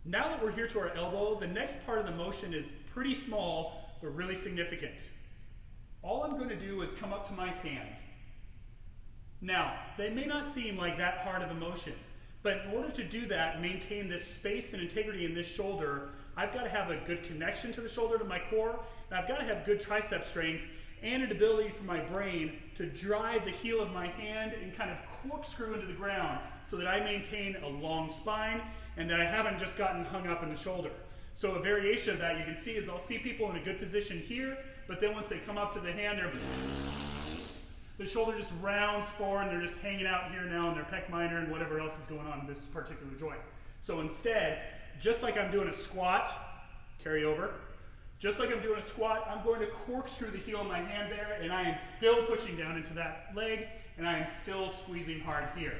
Now that we're here to our elbow, the next part of the motion is pretty small, but really significant. All I'm going to do is come up to my hand. Now, they may not seem like that hard of a motion, but in order to do that, maintain this space and integrity in this shoulder, I've got to have a good connection to the shoulder, to my core, and I've got to have good tricep strength and an ability for my brain to drive the heel of my hand and kind of corkscrew into the ground so that I maintain a long spine and that I haven't just gotten hung up in the shoulder. So a variation of that you can see is I'll see people in a good position here, but then once they come up to the hand, the shoulder just rounds forward and they're just hanging out here now in their pec minor and whatever else is going on in this particular joint. So instead, just like I'm doing a squat, carry over, just like I'm doing a squat, I'm going to corkscrew the heel of my hand there, and I am still pushing down into that leg, and I am still squeezing hard here.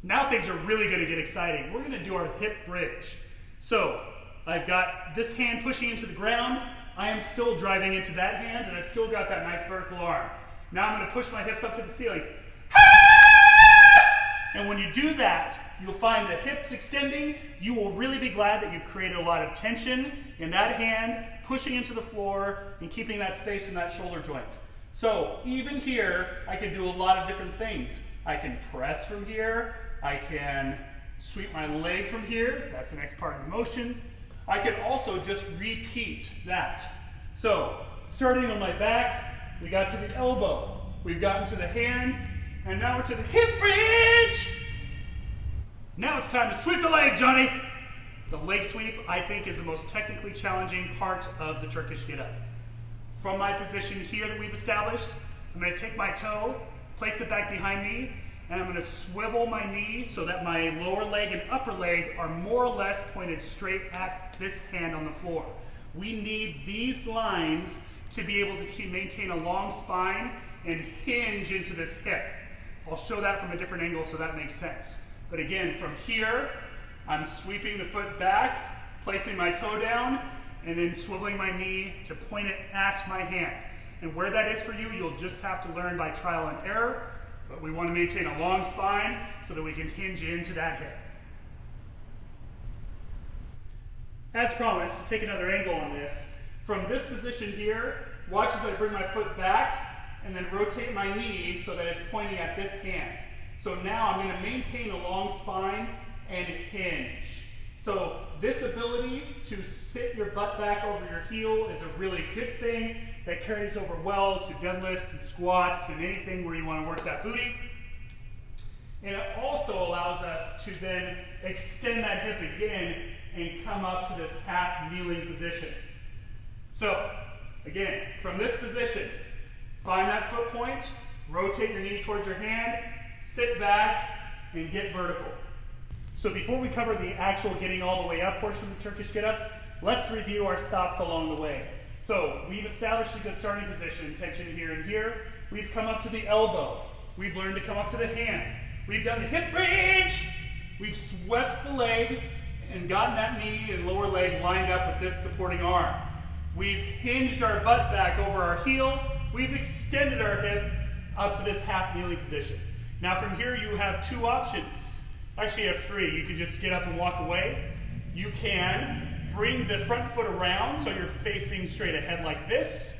Now things are really going to get exciting. We're going to do our hip bridge. So I've got this hand pushing into the ground, I am still driving into that hand, and I've still got that nice vertical arm. Now I'm going to push my hips up to the ceiling. And when you do that, you'll find the hips extending. You will really be glad that you've created a lot of tension in that hand, pushing into the floor and keeping that space in that shoulder joint. So even here, I can do a lot of different things. I can press from here. I can sweep my leg from here. That's the next part of the motion. I can also just repeat that. So starting on my back, we got to the elbow. We've gotten to the hand. And now we're to the hip bridge. Now it's time to sweep the leg, Johnny. The leg sweep, I think, is the most technically challenging part of the Turkish get-up. From my position here that we've established, I'm going to take my toe, place it back behind me, and I'm going to swivel my knee so that my lower leg and upper leg are more or less pointed straight at this hand on the floor. We need these lines to be able to maintain a long spine and hinge into this hip. I'll show that from a different angle so that makes sense. But again, from here, I'm sweeping the foot back, placing my toe down, and then swiveling my knee to point it at my hand. And where that is for you, you'll just have to learn by trial and error, but we want to maintain a long spine so that we can hinge into that hip. As promised, to take another angle on this, from this position here, watch as I bring my foot back, and then rotate my knee so that it's pointing at this hand. So now I'm going to maintain a long spine and hinge. So this ability to sit your butt back over your heel is a really good thing that carries over well to deadlifts and squats and anything where you want to work that booty. And it also allows us to then extend that hip again and come up to this half kneeling position. So again, from this position, find that foot point, rotate your knee towards your hand, sit back, and get vertical. So before we cover the actual getting all the way up portion of the Turkish get-up, let's review our stops along the way. So we've established a good starting position, tension here and here. We've come up to the elbow. We've learned to come up to the hand. We've done the hip bridge. We've swept the leg and gotten that knee and lower leg lined up with this supporting arm. We've hinged our butt back over our heel. We've extended our hip up to this half kneeling position. Now from here you have two options. Actually you have three. You can just get up and walk away. You can bring the front foot around so you're facing straight ahead like this,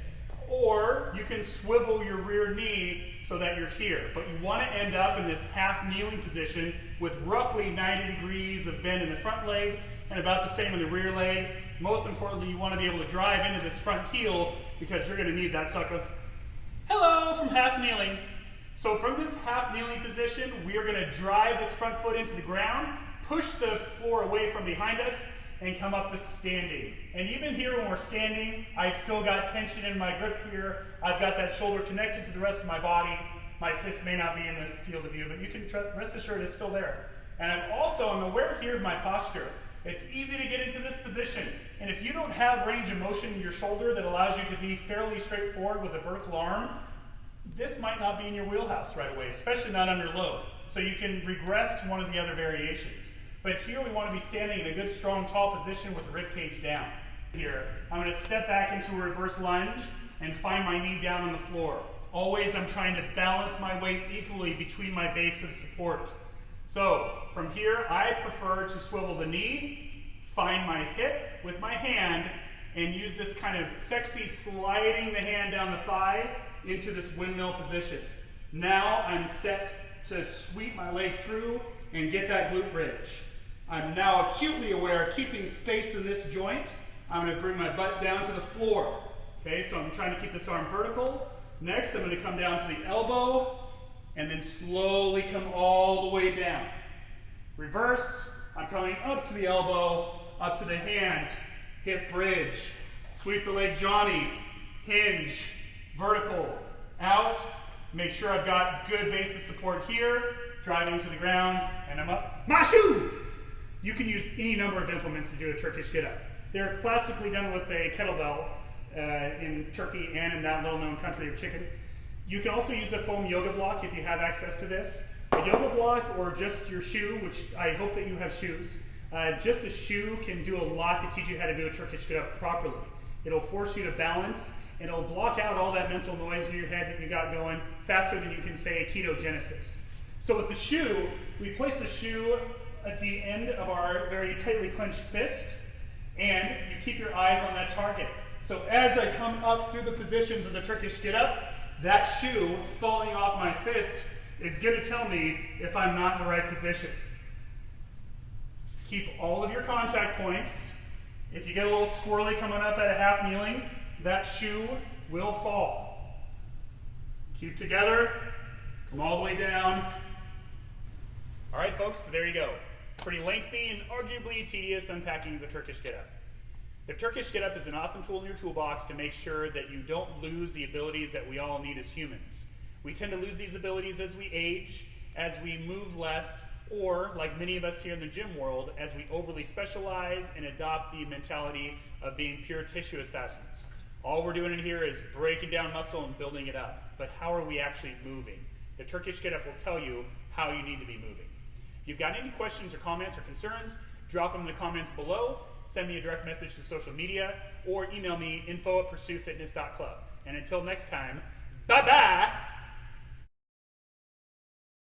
or you can swivel your rear knee so that you're here. But you want to end up in this half kneeling position with roughly 90 degrees of bend in the front leg and about the same in the rear leg. Most importantly, you want to be able to drive into this front heel because you're going to need that sucker. Hello from half kneeling. So from this half kneeling position, we are going to drive this front foot into the ground, push the floor away from behind us, and come up to standing. And even here when we're standing, I've still got tension in my grip here. I've got that shoulder connected to the rest of my body. My fist may not be in the field of view, but you can rest assured it's still there. And I'm aware here of my posture. It's easy to get into this position. And if you don't have range of motion in your shoulder that allows you to be fairly straightforward with a vertical arm, this might not be in your wheelhouse right away, especially not under load. So you can regress to one of the other variations. But here we want to be standing in a good, strong, tall position with the rib cage down. Here, I'm going to step back into a reverse lunge and find my knee down on the floor. Always I'm trying to balance my weight equally between my base of support. So from here, I prefer to swivel the knee, find my hip with my hand and use this kind of sexy sliding the hand down the thigh into this windmill position. Now I'm set to sweep my leg through and get that glute bridge. I'm now acutely aware of keeping space in this joint. I'm going to bring my butt down to the floor. Okay, so I'm trying to keep this arm vertical. Next, I'm going to come down to the elbow and then slowly come all the way down. Reversed, I'm coming up to the elbow, up to the hand, hip bridge, sweep the leg Johnny, hinge, vertical, out. Make sure I've got good base of support here, driving to the ground, and I'm up. Mashu! You can use any number of implements to do a Turkish get-up. They're classically done with a kettlebell in Turkey and in that little-known country of chicken. You can also use a foam yoga block if you have access to this. A yoga block or just your shoe, which I hope that you have shoes. Just a shoe can do a lot to teach you how to do a Turkish get-up properly. It'll force you to balance, and it'll block out all that mental noise in your head that you got going faster than you can say ketogenesis. So with the shoe, we place the shoe at the end of our very tightly clenched fist, and you keep your eyes on that target. So as I come up through the positions of the Turkish get-up, that shoe falling off my fist is going to tell me if I'm not in the right position. Keep all of your contact points. If you get a little squirrely coming up at a half kneeling, that shoe will fall. Keep together, come all the way down. All right, folks, so there you go. Pretty lengthy and arguably tedious unpacking of the Turkish get-up. The Turkish get-up is an awesome tool in your toolbox to make sure that you don't lose the abilities that we all need as humans. We tend to lose these abilities as we age, as we move less, or, like many of us here in the gym world, as we overly specialize and adopt the mentality of being pure tissue assassins. All we're doing in here is breaking down muscle and building it up. But how are we actually moving? The Turkish get-up will tell you how you need to be moving. If you've got any questions or comments or concerns, drop them in the comments below, send me a direct message to social media, or email me info@pursuefitness.club. And until next time, bye-bye!